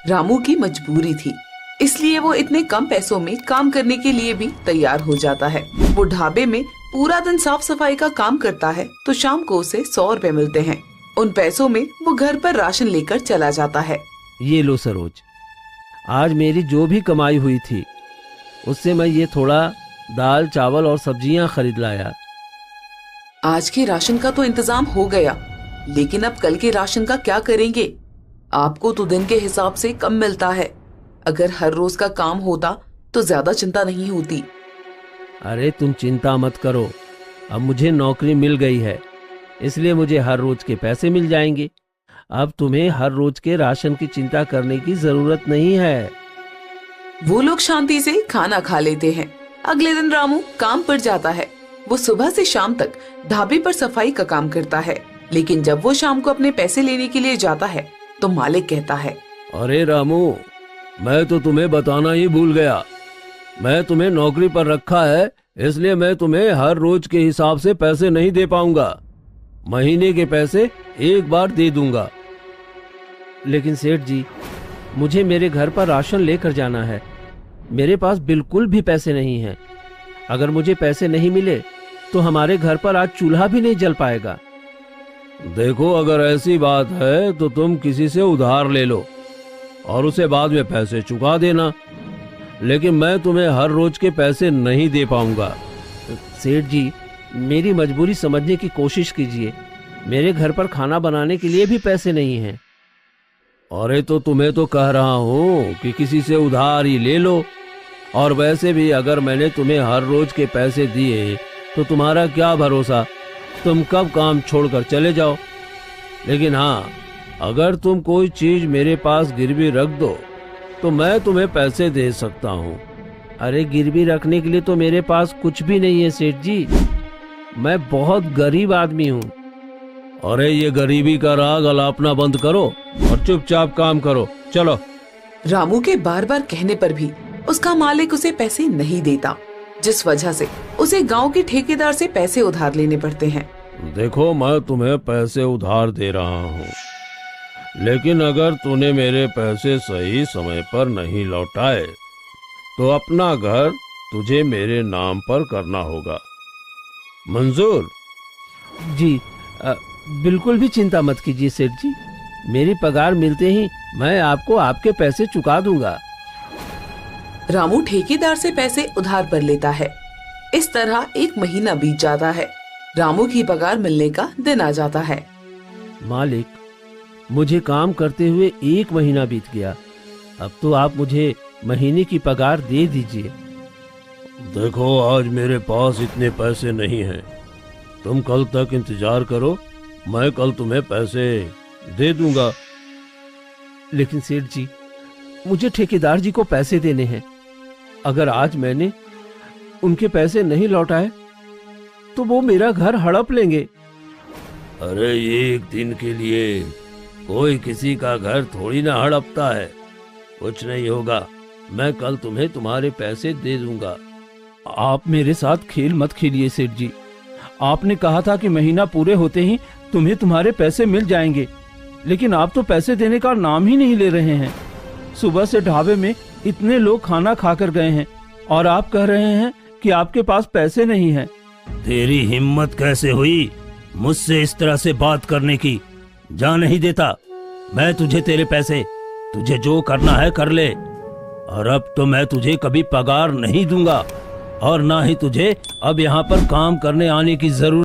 रामू की मजबूरी थी, इसलिए वो इतने कम पैसों में काम करने के लिए भी तैयार हो जाता है। वो ढाबे में पूरा दिन साफ सफाई का काम करता है तो शाम को उसे 100 रुपए मिलते हैं। उन पैसों में वो घर पर राशन लेकर चला जाता है। ये लो सरोज, आज मेरी जो भी कमाई हुई थी उससे मैं ये थोड़ा दाल चावल और सब्जियां खरीद लाया। आज के राशन का तो इंतजाम हो गया, लेकिन अब कल के राशन का क्या करेंगे? आपको तो दिन के हिसाब से कम मिलता है। अगर हर रोज का काम होता तो ज्यादा चिंता नहीं होती। अरे तुम चिंता मत करो, अब मुझे नौकरी मिल गई है, इसलिए मुझे हर रोज के पैसे मिल जाएंगे। अब तुम्हें हर रोज के राशन की चिंता करने की जरूरत नहीं है। वो लोग शांति से खाना खा लेते हैं। अगले दिन रामू काम पर जाता है। वो सुबह से शाम तक ढाबे पर सफाई का काम करता है, लेकिन जब वो शाम को अपने पैसे लेने के लिए जाता है तो मालिक कहता है, अरे रामू, मैं तो तुम्हें बताना ही भूल गया। मैं तुम्हें नौकरी पर रखा है, इसलिए मैं तुम्हें हर रोज के हिसाब से पैसे नहीं दे पाऊंगा। महीने के पैसे एक बार दे दूंगा। लेकिन सेठ जी, मुझे मेरे घर पर राशन लेकर जाना है। मेरे पास बिल्कुल भी पैसे नहीं हैं। अगर मुझे पैसे नहीं मिले तो हमारे घर पर आज चूल्हा भी नहीं जल पाएगा। देखो, अगर ऐसी बात है तो तुम किसी से उधार ले लो और उसे बाद में पैसे चुका देना, लेकिन मैं तुम्हें हर रोज के पैसे नहीं दे पाऊंगा। सेठ जी, मेरी मजबूरी समझने की कोशिश कीजिए। मेरे घर पर खाना बनाने के लिए भी पैसे नहीं हैं। अरे तो तुम्हें तो कह रहा हूँ कि किसी से उधार ही ले लो। और वैसे भी अगर मैंने तुम्हें हर रोज के पैसे दिए तो तुम्हारा क्या भरोसा, तुम कब काम छोड़कर चले जाओ। लेकिन हाँ, अगर तुम कोई चीज मेरे पास गिरवी रख दो तो मैं तुम्हें पैसे दे सकता हूँ। अरे गिरवी रखने के लिए तो मेरे पास कुछ भी नहीं है सेठ जी। मैं बहुत गरीब आदमी हूँ। अरे ये गरीबी का राग अलापना बंद करो और चुपचाप काम करो, चलो। रामू के बार बार कहने पर भी उसका मालिक उसे पैसे नहीं देता, जिस वजह से उसे गांव के ठेकेदार से पैसे उधार लेने पड़ते हैं। देखो, मैं तुम्हें पैसे उधार दे रहा हूँ, लेकिन अगर तूने मेरे पैसे सही समय पर नहीं लौटाए तो अपना घर तुझे मेरे नाम पर करना होगा। मंजूर? जी, बिल्कुल भी चिंता मत कीजिए सेठ जी। मेरी पगार मिलते ही मैं आपको आपके पैसे चुका दूंगा। रामू ठेकेदार से पैसे उधार पर लेता है। इस तरह 1 महीना बीत जाता है। रामू की पगार मिलने का दिन आ जाता है। मालिक, मुझे काम करते हुए 1 महीना बीत गया। अब तो आप मुझे महीने की पगार दे दीजिए। देखो, आज मेरे पास इतने पैसे नहीं हैं। तुम कल तक इंतजार करो, मैं कल तुम्हें पैसे दे दूंगा। लेकिन सेठ जी, मुझे ठेकेदार जी को पैसे देने हैं। अगर आज मैंने उनके पैसे नहीं लौटाए तो वो मेरा घर हड़प लेंगे। अरे एक दिन के लिए कोई किसी का घर थोड़ी ना हड़पता है। कुछ नहीं होगा, मैं कल तुम्हें तुम्हारे पैसे दे दूंगा। आप मेरे साथ खेल मत खेलिए सेठ जी। आपने कहा था कि महीना पूरे होते ही तुम्हें तुम्हारे पैसे मिल जाएंगे, लेकिन आप तो पैसे देने का नाम ही नहीं ले रहे हैं। सुबह से ढाबे में इतने लोग खाना खाकर गए हैं और आप कह रहे हैं कि आपके पास पैसे नहीं हैं। तेरी हिम्मत कैसे हुई मुझसे इस तरह से बात करने की? जा नहीं देता मैं तुझे तेरे पैसे। तुझे जो करना है कर ले। और अब तो मैं तुझे कभी पगार नहीं दूंगा और ना ही तुझे अब यहाँ पर काम करने आने की जरूरत।